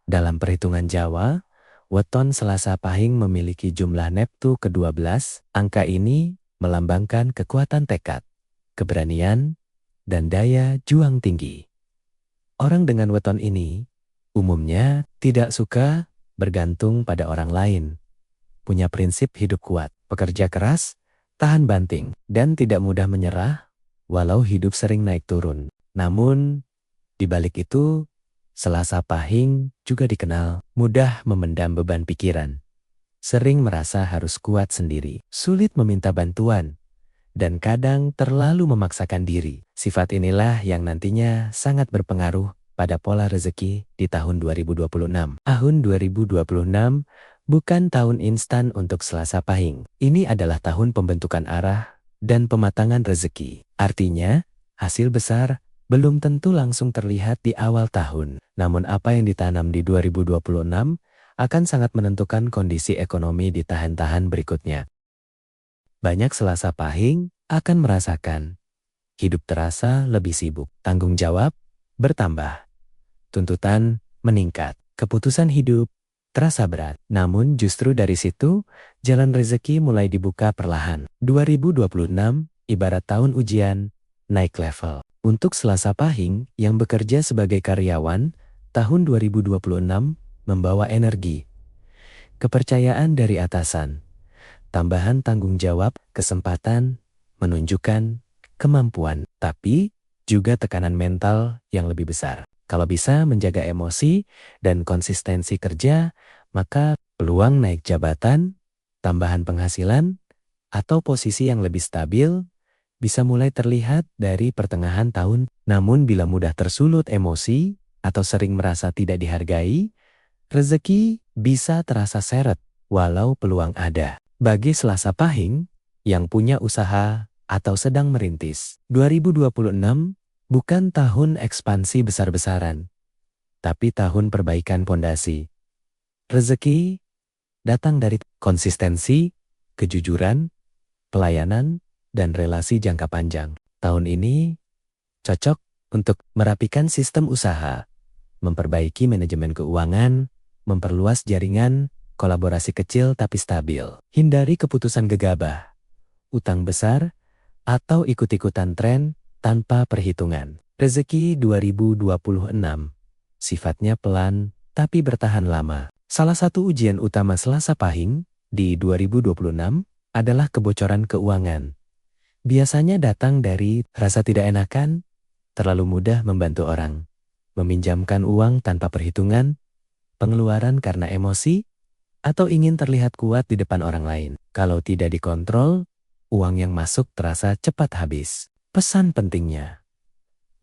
Dalam perhitungan Jawa, weton Selasa Pahing memiliki jumlah neptu ke-12. Angka ini melambangkan kekuatan tekad, keberanian, dan daya juang tinggi. Orang dengan weton ini umumnya tidak suka bergantung pada orang lain, punya prinsip hidup kuat, pekerja keras, tahan banting, dan tidak mudah menyerah walau hidup sering naik turun. Namun, di balik itu, Selasa Pahing juga dikenal mudah memendam beban pikiran, sering merasa harus kuat sendiri, sulit meminta bantuan, dan kadang terlalu memaksakan diri. Sifat inilah yang nantinya sangat berpengaruh pada pola rezeki di tahun 2026. Tahun 2026 bukan tahun instan untuk Selasa Pahing. Ini adalah tahun pembentukan arah dan pematangan rezeki. Artinya, hasil besar belum tentu langsung terlihat di awal tahun. Namun apa yang ditanam di 2026 akan sangat menentukan kondisi ekonomi di tahun-tahun berikutnya. Banyak Selasa Pahing akan merasakan hidup terasa lebih sibuk, tanggung jawab bertambah, tuntutan meningkat, keputusan hidup terasa berat. Namun justru dari situ, jalan rezeki mulai dibuka perlahan. 2026 ibarat tahun ujian, naik level. Untuk Selasa Pahing yang bekerja sebagai karyawan, tahun 2026 membawa energi, kepercayaan dari atasan, tambahan tanggung jawab, kesempatan, menunjukkan kemampuan, tapi juga tekanan mental yang lebih besar. Kalau bisa menjaga emosi dan konsistensi kerja, maka peluang naik jabatan, tambahan penghasilan, atau posisi yang lebih stabil bisa mulai terlihat dari pertengahan tahun. Namun bila mudah tersulut emosi atau sering merasa tidak dihargai, rezeki bisa terasa seret walau peluang ada. Bagi Selasa Pahing yang punya usaha atau sedang merintis, 2026 bukan tahun ekspansi besar-besaran, tapi tahun perbaikan pondasi. Rezeki datang dari konsistensi, kejujuran, pelayanan, dan relasi jangka panjang. Tahun ini cocok untuk merapikan sistem usaha, memperbaiki manajemen keuangan, memperluas jaringan, kolaborasi kecil tapi stabil. Hindari keputusan gegabah, utang besar, atau ikut-ikutan tren tanpa perhitungan. Rezeki 2026 sifatnya pelan tapi bertahan lama. Salah satu ujian utama Selasa Pahing di 2026 adalah kebocoran keuangan. Biasanya datang dari rasa tidak enakan, terlalu mudah membantu orang, meminjamkan uang tanpa perhitungan, pengeluaran karena emosi, atau ingin terlihat kuat di depan orang lain. Kalau tidak dikontrol, uang yang masuk terasa cepat habis. Pesan pentingnya: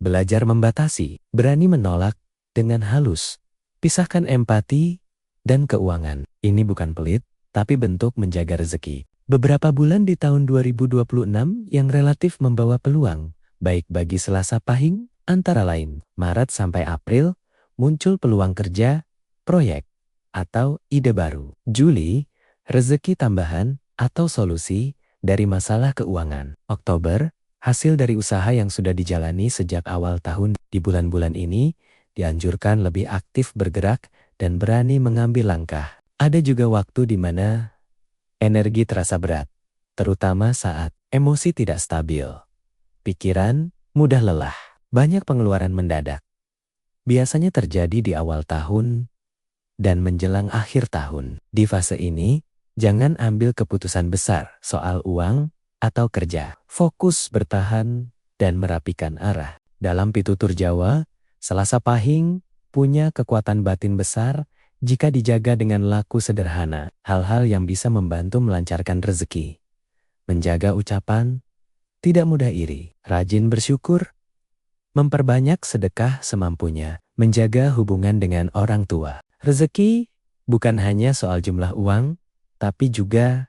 belajar membatasi, berani menolak dengan halus, pisahkan empati dan keuangan. Ini bukan pelit, tapi bentuk menjaga rezeki. Beberapa bulan di tahun 2026 yang relatif membawa peluang, baik bagi Selasa Pahing, antara lain, Maret sampai April, muncul peluang kerja, proyek, atau ide baru. Juli, rezeki tambahan atau solusi dari masalah keuangan. Oktober, hasil dari usaha yang sudah dijalani sejak awal tahun. Di bulan-bulan ini, dianjurkan lebih aktif bergerak dan berani mengambil langkah. Ada juga waktu di mana energi terasa berat, terutama saat emosi tidak stabil. Pikiran mudah lelah, banyak pengeluaran mendadak. Biasanya terjadi di awal tahun dan menjelang akhir tahun. Di fase ini, jangan ambil keputusan besar soal uang atau kerja. Fokus bertahan dan merapikan arah. Dalam pitutur Jawa, Selasa Pahing punya kekuatan batin besar jika dijaga dengan laku sederhana, hal-hal yang bisa membantu melancarkan rezeki. Menjaga ucapan, tidak mudah iri, rajin bersyukur, memperbanyak sedekah semampunya, menjaga hubungan dengan orang tua. Rezeki bukan hanya soal jumlah uang, tapi juga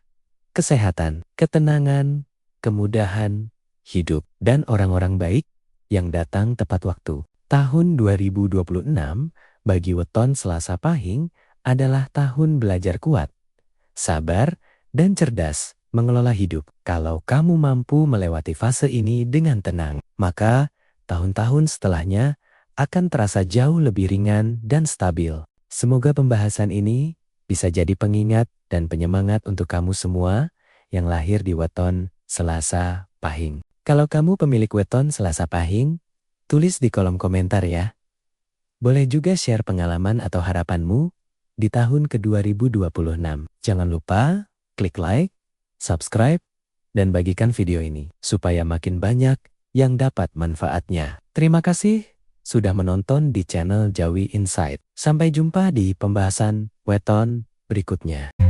kesehatan, ketenangan, kemudahan hidup, dan orang-orang baik yang datang tepat waktu. Tahun 2026 bagi weton Selasa Pahing adalah tahun belajar kuat, sabar, dan cerdas mengelola hidup. Kalau kamu mampu melewati fase ini dengan tenang, maka tahun-tahun setelahnya akan terasa jauh lebih ringan dan stabil. Semoga pembahasan ini bisa jadi pengingat dan penyemangat untuk kamu semua yang lahir di weton Selasa Pahing. Kalau kamu pemilik weton Selasa Pahing, tulis di kolom komentar ya. Boleh juga share pengalaman atau harapanmu di tahun ke-2026. Jangan lupa klik like, subscribe, dan bagikan video ini supaya makin banyak yang dapat manfaatnya. Terima kasih sudah menonton di channel Jawi Insight. Sampai jumpa di pembahasan weton berikutnya.